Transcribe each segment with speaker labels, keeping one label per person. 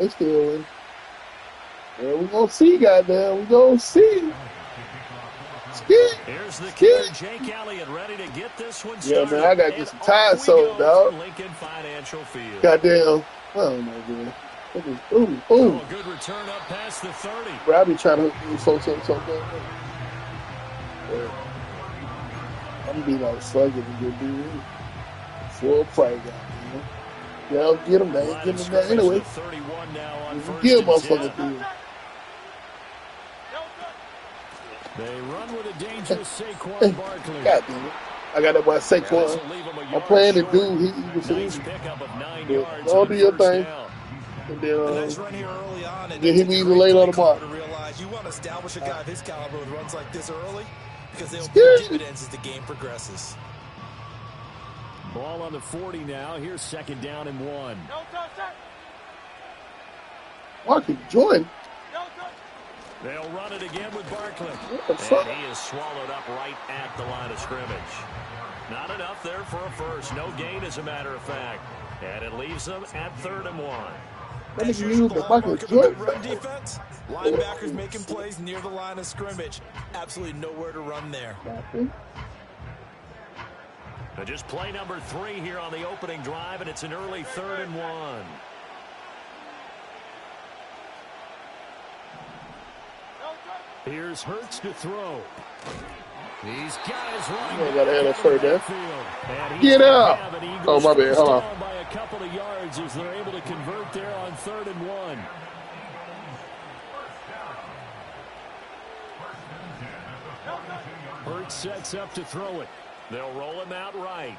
Speaker 1: They still win. Yeah, we gonna see, goddamn. We gonna see.
Speaker 2: Here's the kicker, Jake Elliott, ready to get this one started.
Speaker 1: Yeah, man, I gotta get some tires sold, dog.
Speaker 2: Lincoln Financial Field.
Speaker 1: Goddamn. I don't know, man. Ooh.
Speaker 2: Oh, good return up past the 30.
Speaker 1: Bro, I be trying to hook these folks up something. I'm gonna be like, fuck it, and get dude. Full price, goddamn. Yeah, I'll get them, man. Get them that anyway.
Speaker 2: 31 now on first
Speaker 1: Get
Speaker 2: and
Speaker 1: motherfucker
Speaker 2: 10.
Speaker 1: through.
Speaker 2: They run with a dangerous Saquon Barkley.
Speaker 1: God damn it. I got that boy Saquon. I'm playing the dude. He was
Speaker 2: nice pickup of 9
Speaker 1: yeah.
Speaker 2: yards.
Speaker 1: Don't do your thing.
Speaker 2: Down.
Speaker 1: And then,
Speaker 3: nice run here early on. And
Speaker 1: then he be late on the mark.
Speaker 3: You want to establish a guy of his caliber with runs like this early because they'll pay dividends as the game progresses.
Speaker 2: Ball on the 40 now. Here's second down and 1.
Speaker 1: Marcus Jordan.
Speaker 2: They'll run it again with Barkley.
Speaker 1: And
Speaker 2: he is swallowed up right at the line of scrimmage. Not enough there for a first. No gain, as a matter of fact. And it leaves them at 3rd and 1.
Speaker 3: As usual, the hallmark of a good run defense, linebackers making plays near the line of scrimmage. Absolutely nowhere to run there.
Speaker 2: And just play number 3 here on the opening drive, and it's an early 3rd and 1. Here's Hurts to throw. He's got his running
Speaker 1: got to have a third down. Get out. Oh, my bad. Hold on.
Speaker 2: By a couple of yards as they're able to convert there on 3rd and 1. Hurts sets up to throw it. They'll roll him out right.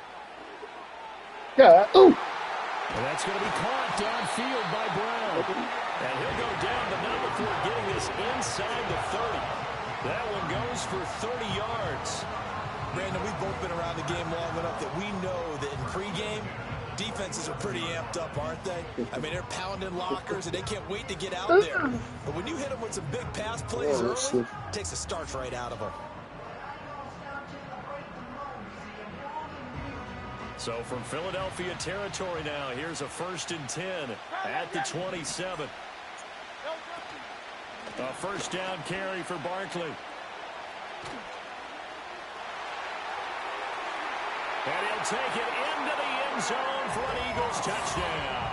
Speaker 1: Yeah. Ooh.
Speaker 2: And that's going to be caught downfield by Brown. And he'll go down, but not before getting this inside the 30. That one goes for 30 yards.
Speaker 3: Brandon, we've both been around the game long enough that we know that in pregame, defenses are pretty amped up, aren't they? I mean, they're pounding lockers, and they can't wait to get out there. But when you hit them with some big pass plays early, it takes the starch right out of them.
Speaker 2: So from Philadelphia territory now, here's a 1st and 10 at the 27. A first down carry for Barkley. And he'll take it into the end zone for an Eagles touchdown.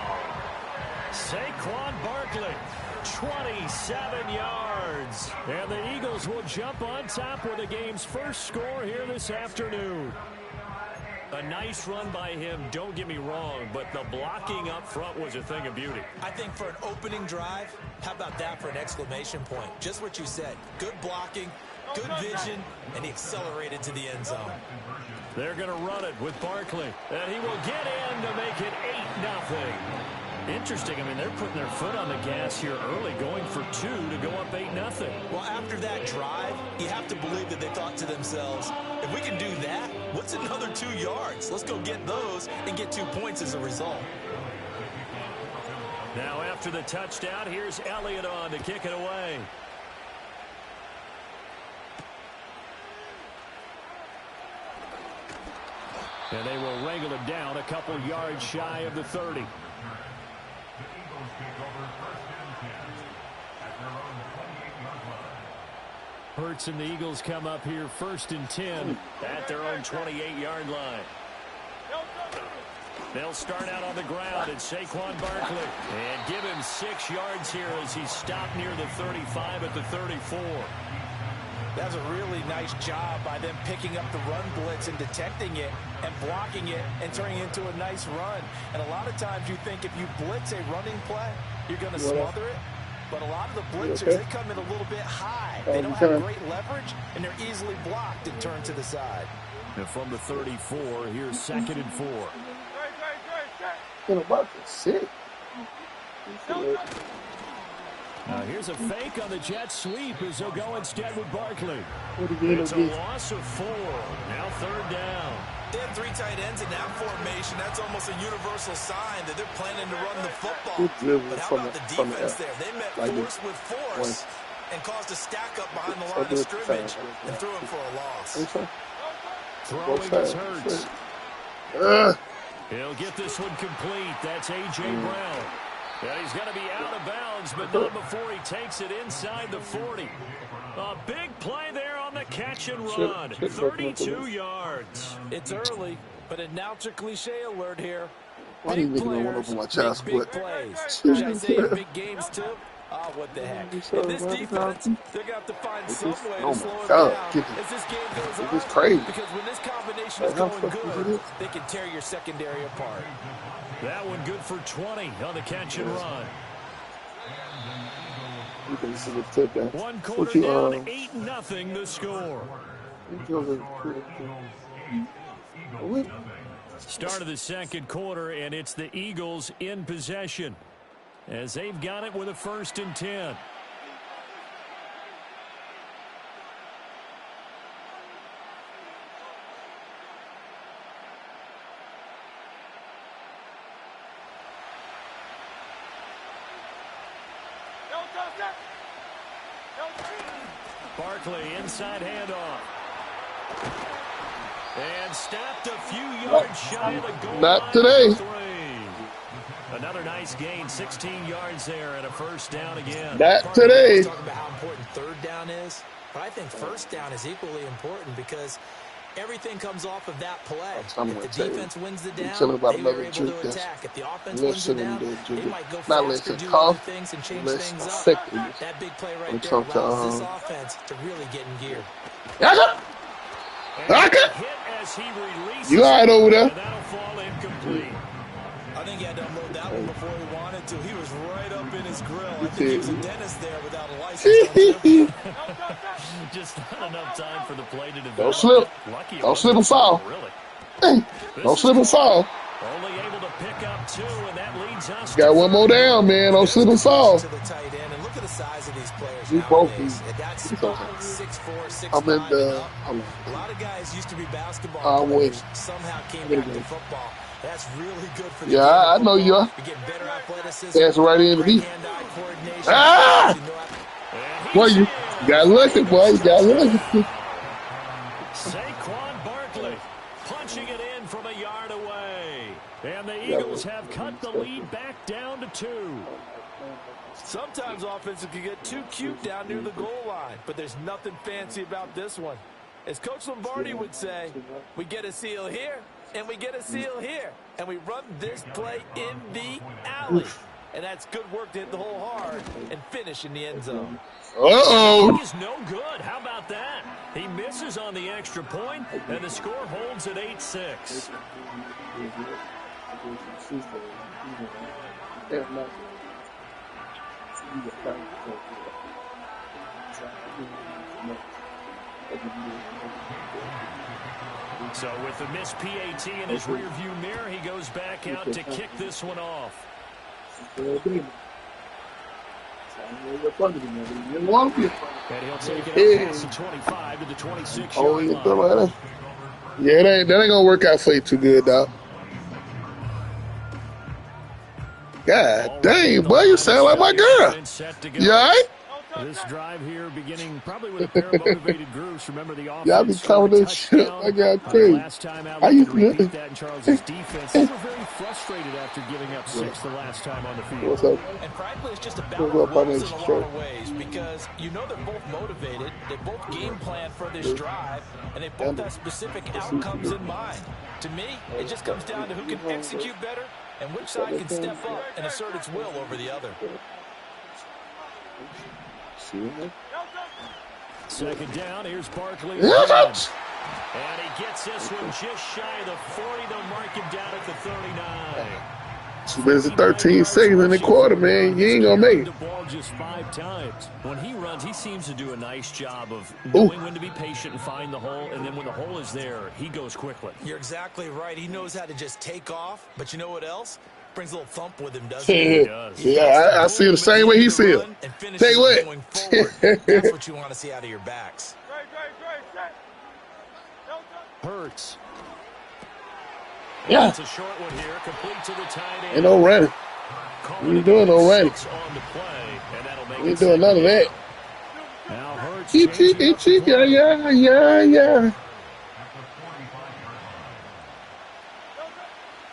Speaker 2: Saquon Barkley, 27 yards. And the Eagles will jump on top with the game's first score here this afternoon. A nice run by him, don't get me wrong, but the blocking up front was a thing of beauty.
Speaker 3: I think for an opening drive, how about that for an exclamation point? Just what you said. Good blocking, good vision, and he accelerated to the end zone.
Speaker 2: They're going to run it with Barkley, and he will get in to make it 8-0. Interesting. I mean, they're putting their foot on the gas here early, going for 2 to go up 8-0.
Speaker 3: Well, after that drive, you have to believe that they thought to themselves, if we can do that, what's another 2 yards? Let's go get those and get 2 points as a result.
Speaker 2: Now after the touchdown, here's Elliott on to kick it away. And they will wrangle it down a couple yards shy of the 30. Hurts and the Eagles come up here 1st and 10 at their own 28-yard line. They'll start out on the ground at Saquon Barkley and give him 6 yards here as he's stopped near the 35 at the 34.
Speaker 3: That's a really nice job by them picking up the run blitz and detecting it and blocking it and turning it into a nice run. And a lot of times you think if you blitz a running play, you're going to smother it. But a lot of the blitzers, they come in a little bit high. They don't have great leverage, and they're easily blocked and turned to the side.
Speaker 2: And from the 34, here's 2nd and 4. Now here's a fake on the jet sweep as they'll go instead with Barkley. It's a loss of 4. Now 3rd down.
Speaker 3: They have 3 tight ends in that formation. That's almost a universal sign that they're planning to run the football. But how about the defense there? They met force with force and caused a stack up behind the line of scrimmage and threw him for a loss.
Speaker 2: Throwing is Hurts. He'll get this one complete. That's A.J. Brown. And he's going to be out of bounds, but not before he takes it inside the 40. A big play there on the catch and run. 32 yards.
Speaker 3: It's early, but announcer cliche alert here.
Speaker 1: Why do you
Speaker 3: Big
Speaker 1: make me want to
Speaker 3: players
Speaker 1: open my child
Speaker 3: make big
Speaker 1: support?
Speaker 3: plays. Should I say in big games too? Oh, what the heck. In this defense, they're going to have to find some way
Speaker 1: Oh
Speaker 3: to slow
Speaker 1: my
Speaker 3: him
Speaker 1: God,
Speaker 3: down as this game goes on.
Speaker 1: it's crazy.
Speaker 3: Because when this combination is
Speaker 1: How
Speaker 3: going
Speaker 1: fucking good
Speaker 3: good,
Speaker 1: is
Speaker 3: they can tear your secondary apart.
Speaker 2: That one good for 20 on the catch and run.
Speaker 1: You can see the touchdown.
Speaker 2: One
Speaker 1: What
Speaker 2: quarter
Speaker 1: you
Speaker 2: down, 8-0 the score.
Speaker 1: What?
Speaker 2: Start of the second quarter, and it's the Eagles in possession as they've got it with a 1st and 10. Barkley inside handoff. And stopped a few yards shy of the goal
Speaker 1: Not
Speaker 2: line
Speaker 1: today.
Speaker 2: for 3. Another nice gain, 16 yards there and a 1st down again.
Speaker 1: Not today.
Speaker 3: Talking about how important 3rd down is, but I think 1st down is equally important because everything comes off of that play.
Speaker 1: I'm
Speaker 3: If
Speaker 1: gonna
Speaker 3: the
Speaker 1: tell you.
Speaker 3: defense wins the down,
Speaker 1: Something about
Speaker 3: they
Speaker 1: another
Speaker 3: are able
Speaker 1: truth
Speaker 3: to
Speaker 1: that's
Speaker 3: attack. If the offense
Speaker 1: less
Speaker 3: wins the
Speaker 1: than
Speaker 3: down,
Speaker 1: the
Speaker 3: they
Speaker 1: truth.
Speaker 3: might go
Speaker 1: Not less
Speaker 3: faster,
Speaker 1: than
Speaker 3: do other
Speaker 1: cost,
Speaker 3: things, and change
Speaker 1: less
Speaker 3: things up.
Speaker 1: effectiveness.
Speaker 3: That big play
Speaker 1: When
Speaker 3: right
Speaker 1: it
Speaker 3: there
Speaker 1: comes to
Speaker 3: allows this offense to really get in gear.
Speaker 2: And hit as he releases
Speaker 1: You all right over there?
Speaker 2: and that'll fall incomplete.
Speaker 3: I think he had to unload that one before he wanted to. He was right up in his grill. I
Speaker 1: You
Speaker 3: think he was a
Speaker 1: did.
Speaker 3: dentist there without a license. Don't you?
Speaker 2: Just not enough time for the play to develop.
Speaker 1: Don't slip.
Speaker 2: Lucky it
Speaker 1: Don't slip and
Speaker 2: wasn't
Speaker 1: fall.
Speaker 2: really.
Speaker 1: Hey, don't slip and fall.
Speaker 2: Only able to pick up 2, and that leads us
Speaker 1: Got
Speaker 2: to
Speaker 1: one more down, man. Don't slip and fall.
Speaker 3: To the tight end, and look at the size of these players
Speaker 1: You both
Speaker 3: nowadays.
Speaker 1: be-
Speaker 3: At that
Speaker 1: it's
Speaker 3: spot,
Speaker 1: okay.
Speaker 3: 6'4", 6'5",
Speaker 1: I'm in
Speaker 3: and
Speaker 1: the.
Speaker 3: up.
Speaker 1: I'm,
Speaker 3: A lot of guys used to be basketball
Speaker 1: I'm
Speaker 3: players.
Speaker 1: waiting.
Speaker 3: Somehow came
Speaker 1: I'm gonna
Speaker 3: back to
Speaker 1: go.
Speaker 3: football. That's really good for the
Speaker 1: Yeah,
Speaker 3: game of
Speaker 1: I know you
Speaker 3: football.
Speaker 1: are.
Speaker 3: You get better athleticism,
Speaker 1: That's right in
Speaker 3: great
Speaker 1: me.
Speaker 3: hand-eye coordination.
Speaker 1: Ah!
Speaker 3: You know how-
Speaker 2: And
Speaker 1: Boy,
Speaker 2: he's
Speaker 1: you
Speaker 2: in.
Speaker 1: got lucky, boy. You got lucky.
Speaker 2: Saquon Barkley punching it in from a yard away. And the Eagles have cut the lead back down to 2.
Speaker 3: Sometimes offenses can get too cute down near the goal line, but there's nothing fancy about this one. As Coach Lombardi would say, we get a seal here, and we get a seal here, and we run this play in the alley. And that's good work to hit the hole hard and finish in the end zone.
Speaker 1: Uh-oh.
Speaker 2: He is no good. How about that? He misses on the extra point, and the score holds at 8-6. So with the missed PAT in his rearview mirror, he goes back out to kick this one off.
Speaker 1: And he'll take
Speaker 2: it out past the 25 to the 26-yard line.
Speaker 1: Yeah, that ain't gonna work out for you too good, dog. God dang, boy, you sound like my girl. You all right?
Speaker 2: This drive here beginning probably with a pair of motivated groups. Remember the offense.
Speaker 1: Y'all be covering this shit. I got crazy.
Speaker 2: Last time out,
Speaker 1: How
Speaker 2: we
Speaker 1: you
Speaker 2: can repeat
Speaker 1: doing?
Speaker 2: that in Charles's defense. They were very frustrated after giving up 6 the last time on the field.
Speaker 1: What's up?
Speaker 3: And frankly, it's just a battle
Speaker 1: What's
Speaker 3: of
Speaker 1: up,
Speaker 3: wills in a
Speaker 1: Financial
Speaker 3: lot
Speaker 1: Show?
Speaker 3: of ways because you know they're both motivated, they both game plan for this drive, and they both have specific outcomes in mind. To me, it just comes down to who can execute better and which side can step up and assert its will over the other.
Speaker 2: Second down, here's Barkley.
Speaker 1: Yes,
Speaker 2: again.
Speaker 1: ouch.
Speaker 2: And he gets this one just shy of the 40. They'll mark him down at the 39.
Speaker 1: 2 minutes and 13 seconds in the quarter, man. You ain't gonna make it.
Speaker 2: The ball just 5 times. When he runs, he seems to do a nice job of knowing when to be patient and find the hole, and then when the hole is there, he goes quickly.
Speaker 3: You're exactly right. He knows how to just take off, but you know what else? Brings a little thump with him, doesn't he?
Speaker 1: Yeah, I see it the same way he see it. Take what?
Speaker 3: Going forward. That's what you want to see out of your backs.
Speaker 2: Hurts.
Speaker 1: Yeah.
Speaker 2: It's a short one here, complete to the tight end.
Speaker 1: Ain't no running. We ain't doing no running. We ain't doing none of that.
Speaker 2: Now Hurts
Speaker 1: Itchy, yeah.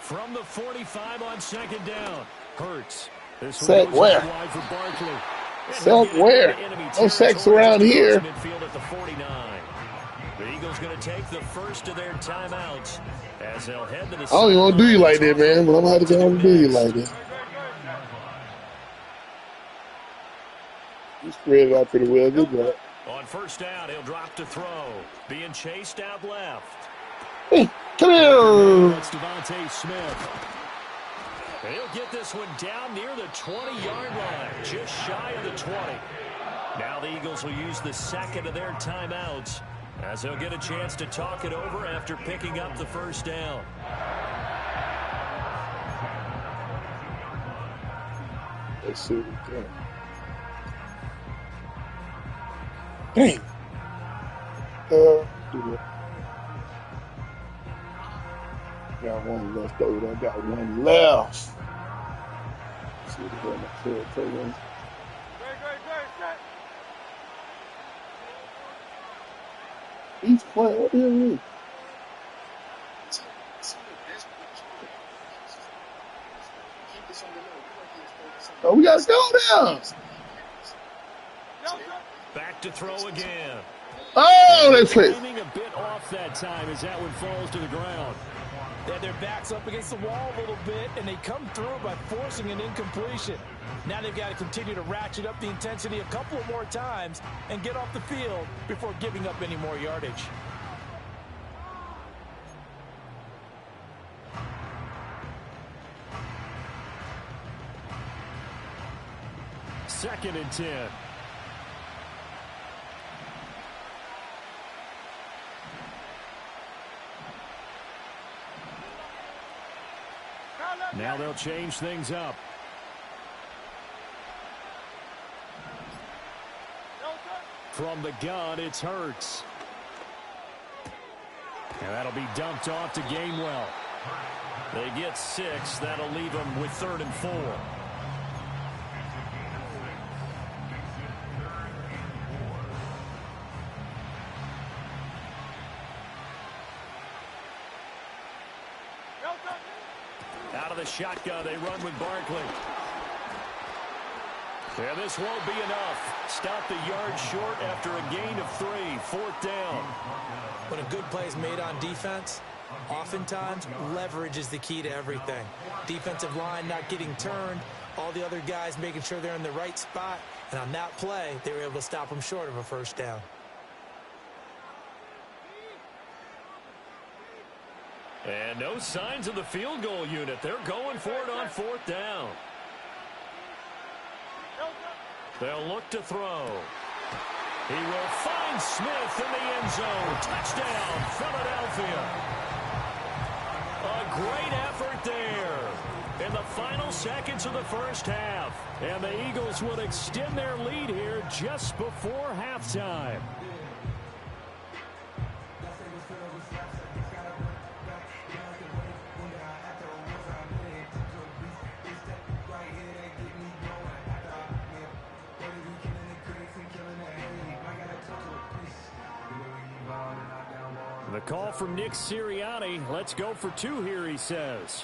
Speaker 2: from the 45 on second down. Hurts This one
Speaker 1: Sack
Speaker 2: goes out
Speaker 1: where?
Speaker 2: wide for Barkley. And he'll
Speaker 1: Sack
Speaker 2: get it
Speaker 1: where?
Speaker 2: into enemy
Speaker 1: No sacks
Speaker 2: territory
Speaker 1: around
Speaker 2: just
Speaker 1: here.
Speaker 2: across midfield at the 49. The Eagles going to take the first of their timeouts as they'll head to the
Speaker 1: I don't even want to do you like that, man, but I'm going to have to go and do you like that. You spread it out pretty well. Good job.
Speaker 2: On first down, he'll drop to throw. Being chased out left.
Speaker 1: Hey, come here.
Speaker 2: That's Devontae Smith. He'll get this one down near the 20-yard line, just shy of the 20. Now the Eagles will use the second of their timeouts as they'll get a chance to talk it over after picking up the first down.
Speaker 1: Let's see what we got. Dang. Do that. Got one left over. I got one left. Let's see what we got in the third program. He's playing. What the hell is it? Oh, we got to go down.
Speaker 2: Back to throw again.
Speaker 1: Oh, they played.
Speaker 2: Timing a bit off that time as that one falls to the ground.
Speaker 3: They had their backs up against the wall a little bit, and they come through by forcing an incompletion. Now they've got to continue to ratchet up the intensity a couple of more times and get off the field before giving up any more yardage.
Speaker 2: Second and 10. Now they'll change things up. From the gun, it's Hurts. And that'll be dumped off to Gainwell. They get 6. That'll leave them with 3rd and 4. Out of the shotgun, they run with Barkley. And this won't be enough. Stop the yard short after a gain of 3. 4th down.
Speaker 3: When a good play is made on defense, oftentimes leverage is the key to everything. Defensive line not getting turned, all the other guys making sure they're in the right spot, and on that play, they were able to stop them short of a first down.
Speaker 2: And no signs of the field goal unit. They're going for it on 4th down. They'll look to throw. He will find Smith in the end zone. Touchdown, Philadelphia. A great effort there in the final seconds of the first half. And the Eagles will extend their lead here just before halftime. The call from Nick Sirianni. Let's go for 2 here, he says.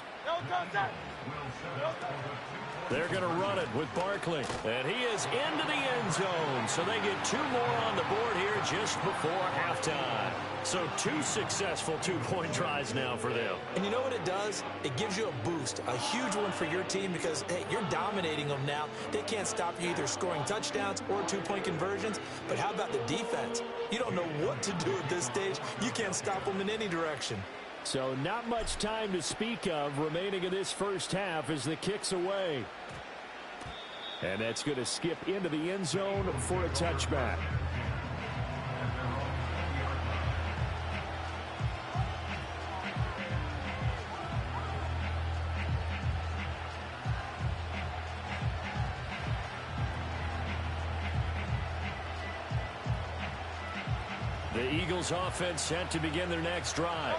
Speaker 2: They're going to run it with Barkley. And he is into the end zone. So they get 2 more on the board here just before halftime. So 2 successful 2-point tries now for them.
Speaker 3: And you know what it does? It gives you a boost, a huge one for your team because, hey, you're dominating them now. They can't stop you either scoring touchdowns or 2-point conversions. But how about the defense? You don't know what to do at this stage. You can't stop them in any direction.
Speaker 2: So not much time to speak of remaining in this first half as the kick's away. And that's going to skip into the end zone for a touchback. The Eagles offense set to begin their next drive.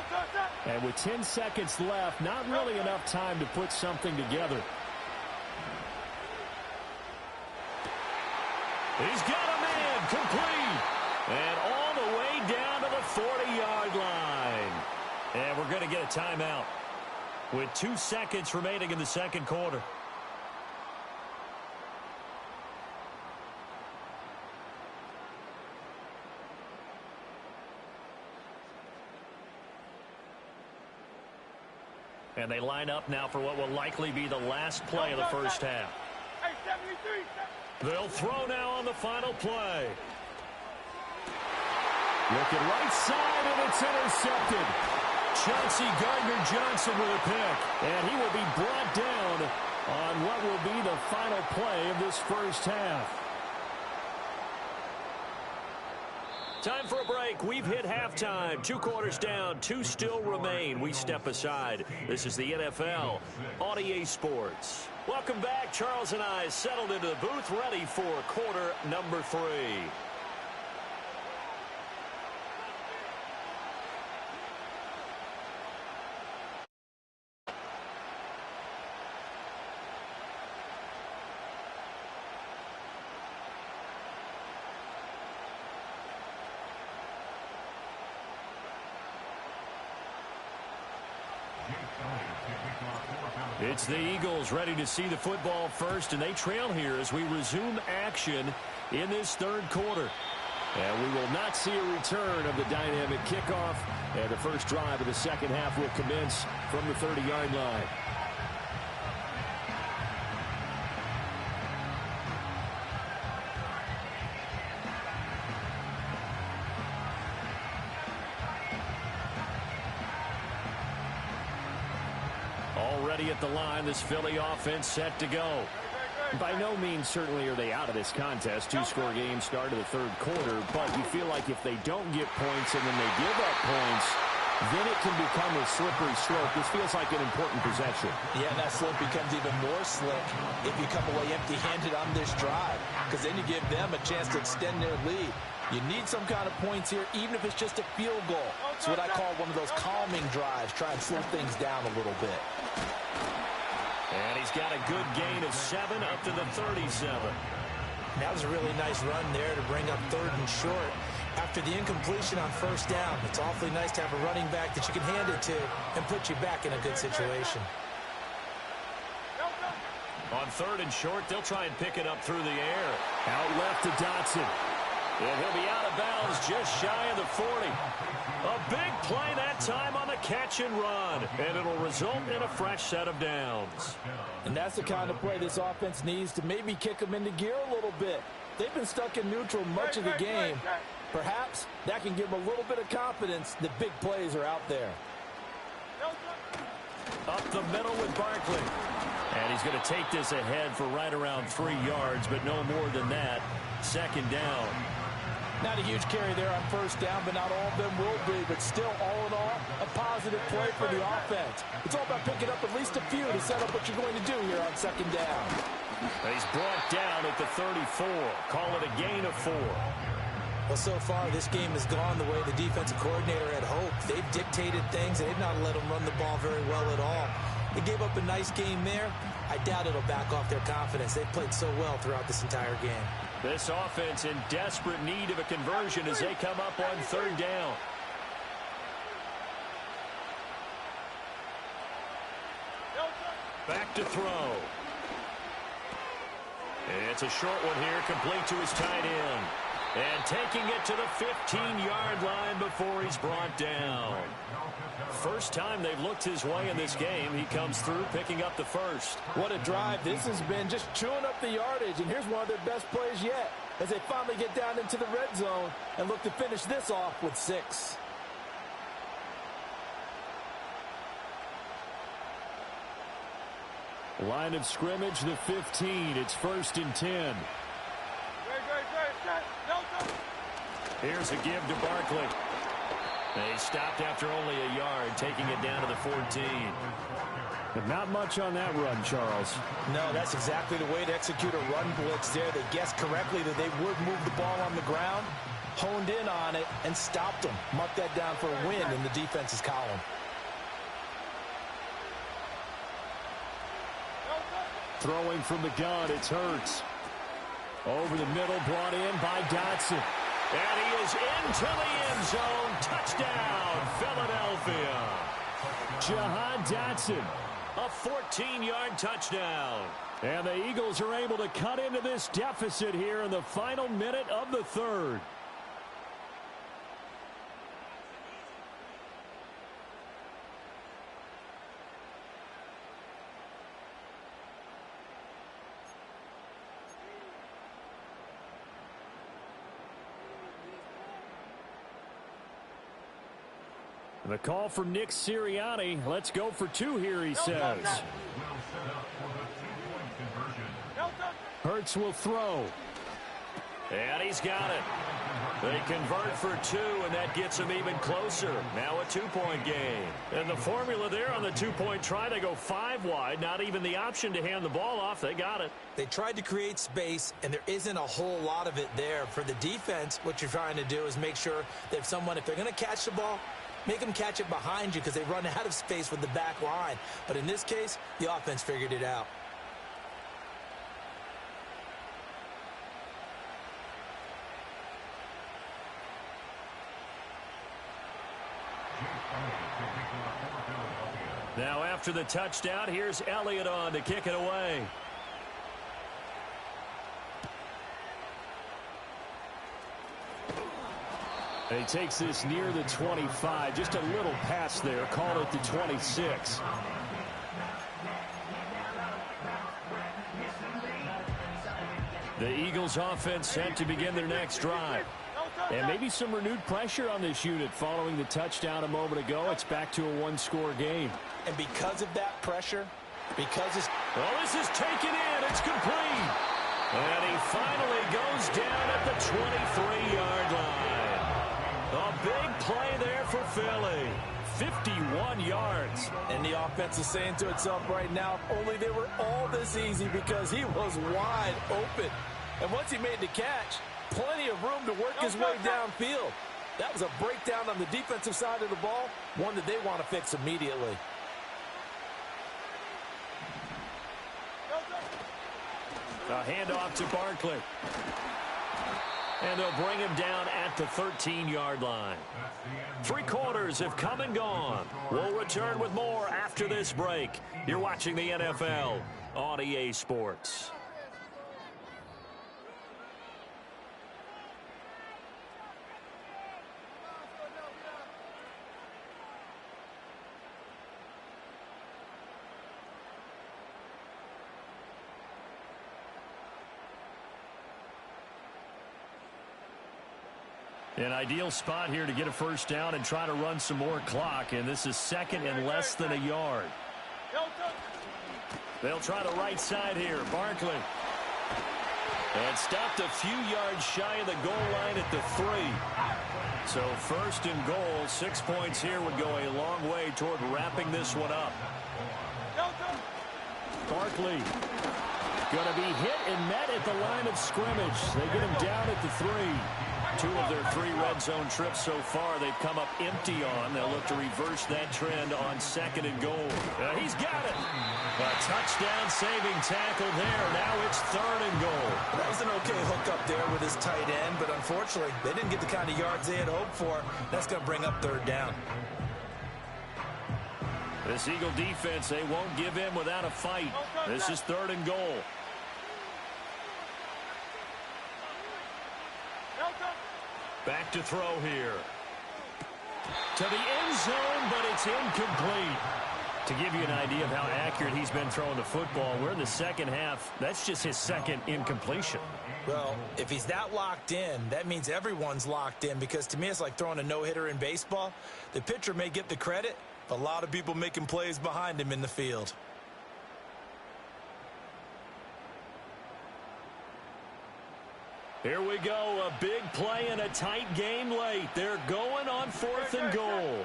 Speaker 2: And with 10 seconds left, not really enough time to put something together. He's got a man complete. And all the way down to the 40-yard line. And we're going to get a timeout with 2 seconds remaining in the second quarter. And they line up now for what will likely be the last play of the first half. They'll throw now on the final play. Looking right side, and it's intercepted. Chauncey Gardner-Johnson with a pick. And he will be brought down on what will be the final play of this first half. Time for a break. We've hit halftime. 2 quarters down. 2 still remain. We step aside. This is the NFL on EA Sports. Welcome back. Charles and I settled into the booth, ready for quarter number 3. It's the Eagles ready to see the football first, and they trail here as we resume action in this third quarter. And we will not see a return of the dynamic kickoff, and the first drive of the second half will commence from the 30-yard line. Already at the line, this Philly offense set to go. By no means certainly are they out of this contest. 2-score game start of the third quarter, but you feel like if they don't get points and then they give up points, then it can become a slippery slope. This feels like an important possession. Yeah, that slope becomes even more slick if you come away empty-handed on this drive, because then you give them a chance to extend their lead. You need some kind of points here, even if it's just a field goal. It's what I call one of those calming drives. Try and slow things down a little bit. And he's got a good gain of 7 up to the 37. That was a really nice run there to bring up 3rd and short. After the incompletion on first down, it's awfully nice to have a running back that you can hand it to and put you back in a good situation. On 3rd and short, they'll try and pick it up through the air. Out left to Dotson. And he'll be out of bounds just shy of the 40. A big play that time on the catch and run. And it'll result in a fresh set of downs. And that's the kind of play this offense needs to maybe kick them into gear a little bit. They've been stuck in neutral much of the game. Perhaps that can give them a little bit of confidence that big plays are out there. Up the middle with Barkley. And he's going to take this ahead for right around 3 yards, but no more than that. 2nd down. Not a huge carry there on first down, but not all of them will be. But still, all in all, a positive play for the offense. It's all about picking up at least a few to set up what you're going to do here on 2nd down. He's brought down at the 34. Call it a gain of 4. Well, so far, this game has gone the way the defensive coordinator had hoped. They've dictated things. They've not let them run the ball very well at all. They gave up a nice game there. I doubt it'll back off their confidence. They've played so well throughout this entire game. This offense in desperate need of a conversion as they come up on 3rd down. Back to throw. It's a short one here, complete to his tight end. And taking it to the 15-yard line before he's brought down. First time they've looked his way in this game. He comes through picking up the first. What a drive this has been, just chewing up the yardage. And here's one of their best plays yet as they finally get down into the red zone and look to finish this off with 6. Line of scrimmage, the 15. It's 1st and 10. Here's a give to Barkley. They stopped after only a yard, taking it down to the 14. But not much on that run, Charles. No, that's exactly the way to execute a run blitz there. They guessed correctly that they would move the ball on the ground, honed in on it, and stopped them. Mark that down for a win in the defense's column. Throwing from the gun, it's Hurts. Over the middle, brought in by Dotson. And he is into the end zone. Touchdown, Philadelphia. Jahan Dotson, a 14-yard touchdown. And the Eagles are able to cut into this deficit here in the final minute of the third. The call from Nick Sirianni. Let's go for two here, he says. Hurts will throw. And he's got it. They convert for two, and that gets them even closer. Now a two-point game. And the formula there on the two-point try, they go 5 wide. Not even the option to hand the ball off. They got it.
Speaker 3: They tried to create space, and there isn't a whole lot of it there. For the defense, what you're trying to do is make sure that if they're going to catch the ball, make them catch it behind you because they run out of space with the back line. But in this case, the offense figured it out.
Speaker 2: Now after the touchdown, here's Elliott on to kick it away. He takes this near the 25. Just a little pass there. Call it the 26. The Eagles offense set to begin their next drive. And maybe some renewed pressure on this unit following the touchdown a moment ago. It's back to a one-score game.
Speaker 3: And because of that pressure,
Speaker 2: well, this is taken in. It's complete. And he finally goes down at the 23-yard line. A big play there for Philly. 51 yards.
Speaker 3: And the offense is saying to itself right now, if only they were all this easy, because he was wide open. And once he made the catch, plenty of room to work his way downfield. That was a breakdown on the defensive side of the ball, one that they want to fix immediately.
Speaker 2: A handoff to Barkley. And they'll bring him down at the 13-yard line. 3 quarters have come and gone. We'll return with more after this break. You're watching the NFL on EA Sports. An ideal spot here to get a first down and try to run some more clock, and this is second and less than a yard. They'll try the right side here. Barkley. And stopped a few yards shy of the goal line at the 3. So first and goal, 6 points here would go a long way toward wrapping this one up. Barkley going to be hit and met at the line of scrimmage. They get him down at the 3. 2 of their 3 red zone trips so far they've come up empty on. They'll look to reverse that trend on second and goal. He's got it. A touchdown saving tackle there. Now it's third and goal.
Speaker 3: That was an okay hook up there with his tight end, but unfortunately they didn't get the kind of yards they had hoped for. That's going to bring up third down.
Speaker 2: This Eagle defense, they won't give in without a fight. This is third and goal. Back to throw here. To the end zone, but it's incomplete. To give you an idea of how accurate he's been throwing the football, we're in the second half. That's just his second incompletion.
Speaker 3: Well, if he's that locked in, that means everyone's locked in, because to me it's like throwing a no-hitter in baseball. The pitcher may get the credit, but a lot of people making plays behind him in the field.
Speaker 2: Here we go, a big play and a tight game late. They're going on 4th and goal.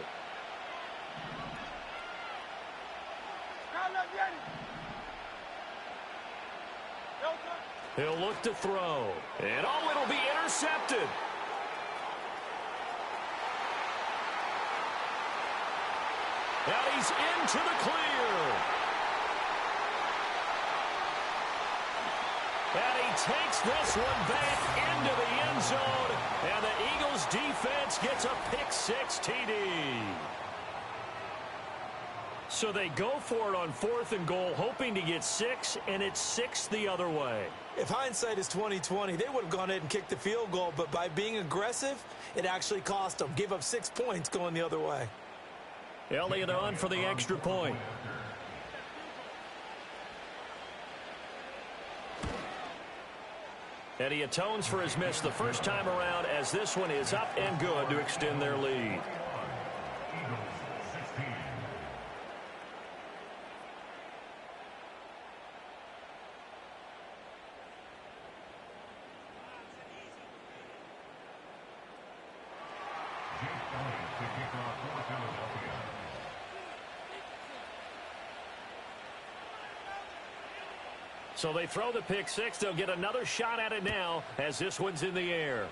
Speaker 2: He'll look to throw. And it'll be intercepted. And he's into the clear. And he takes this one back into the end zone. And the Eagles defense gets a pick-6 TD. So they go for it on 4th and goal, hoping to get 6, and it's 6 the other way.
Speaker 3: If hindsight is 20/20, they would have gone ahead and kicked the field goal, but by being aggressive, it actually cost them. Give up 6 points going the other way.
Speaker 2: Elliott on for the extra point. And he atones for his miss the first time around, as this one is up and good to extend their lead. So they throw the pick six. They'll get another shot at it now as this one's in the air.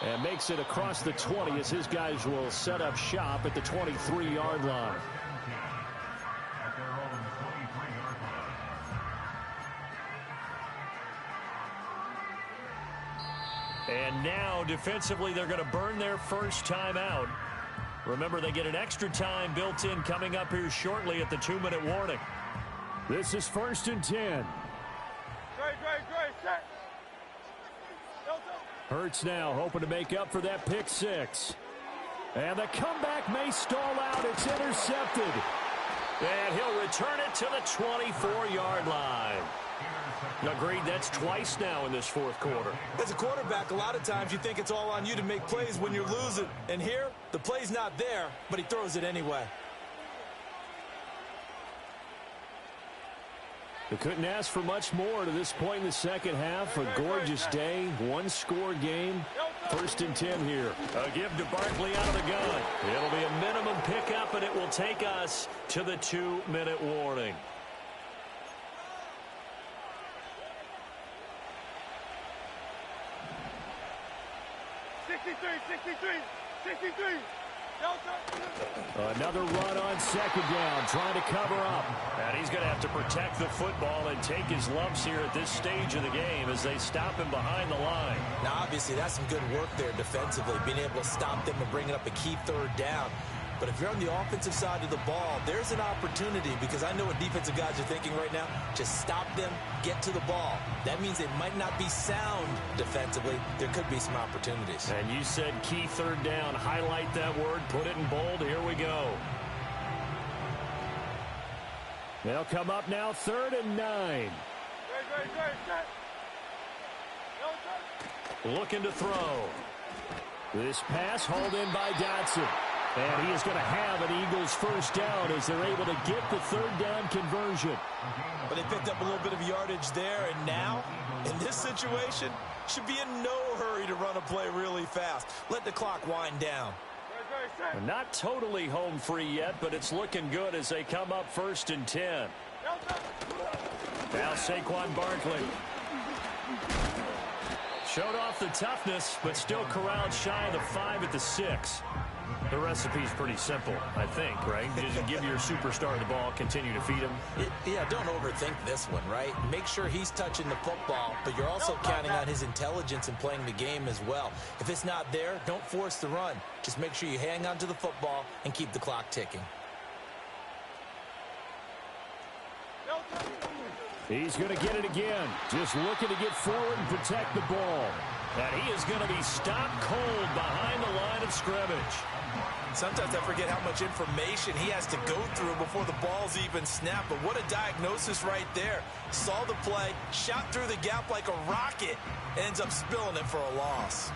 Speaker 2: And makes it across the 20 as his guys will set up shop at the 23-yard line. And now defensively they're going to burn their first time out. Remember, they get an extra time built in coming up here shortly at the 2-minute warning. This is 1st and 10. Hurts now hoping to make up for that pick six. And the comeback may stall out. It's intercepted. And he'll return it to the 24-yard line. Agreed, that's twice now in this fourth quarter.
Speaker 3: As a quarterback, a lot of times you think it's all on you to make plays when you're losing. And here, the play's not there, but he throws it anyway.
Speaker 2: They couldn't ask for much more to this point in the second half. A gorgeous day, one-score game. 1st and 10 here. A give to Barkley out of the gun. It'll be a minimum pickup, and it will take us to the 2-minute warning. Another run on second down, trying to cover up. And he's going to have to protect the football and take his lumps here at this stage of the game as they stop him behind the line.
Speaker 3: Now, obviously, that's some good work there defensively, being able to stop them and bringing up a key third down. But if you're on the offensive side of the ball, there's an opportunity, because I know what defensive guys are thinking right now. Just stop them, get to the ball. That means they might not be sound defensively. There could be some opportunities.
Speaker 2: And you said key third down. Highlight that word. Put it in bold. Here we go. They'll come up now 3rd and 9. Looking to throw. This pass hauled in by Dotson. And he is going to have an Eagles first down as they're able to get the third down conversion.
Speaker 3: But they picked up a little bit of yardage there, and now, in this situation, should be in no hurry to run a play really fast. Let the clock wind down.
Speaker 2: Not totally home free yet, but it's looking good as they come up 1st and 10. Now Saquon Barkley. Showed off the toughness, but still corralled shy of the 5 at the 6. The recipe's pretty simple, I think, right? Just give your superstar the ball, continue to feed him.
Speaker 3: Yeah, don't overthink this one, right? Make sure he's touching the football, but you're also counting on his intelligence in playing the game as well. If it's not there, don't force the run. Just make sure you hang on to the football and keep the clock ticking.
Speaker 2: He's going to get it again. Just looking to get forward and protect the ball. And he is going to be stopped cold behind the line of scrimmage.
Speaker 3: Sometimes I forget how much information he has to go through before the ball's even snapped. But what a diagnosis right there. Saw the play, shot through the gap like a rocket, ends up spilling it for a loss.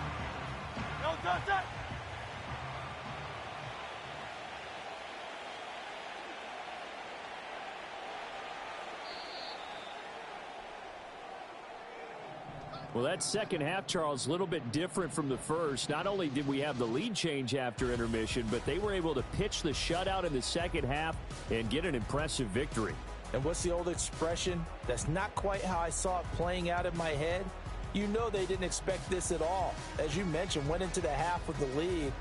Speaker 2: Well, that second half, Charles, a little bit different from the first. Not only did we have the lead change after intermission, but they were able to pitch the shutout in the second half and get an impressive victory.
Speaker 3: And what's the old expression? That's not quite how I saw it playing out in my head. You know they didn't expect this at all. As you mentioned, went into the half with the lead.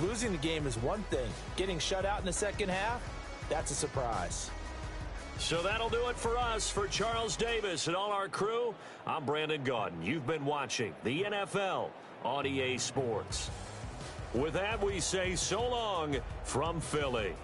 Speaker 3: Losing the game is one thing. Getting shut out in the second half, that's a surprise.
Speaker 2: So that'll do it for us. For Charles Davis and all our crew, I'm Brandon Gaudin. You've been watching the NFL on EA Sports. With that, we say so long from Philly.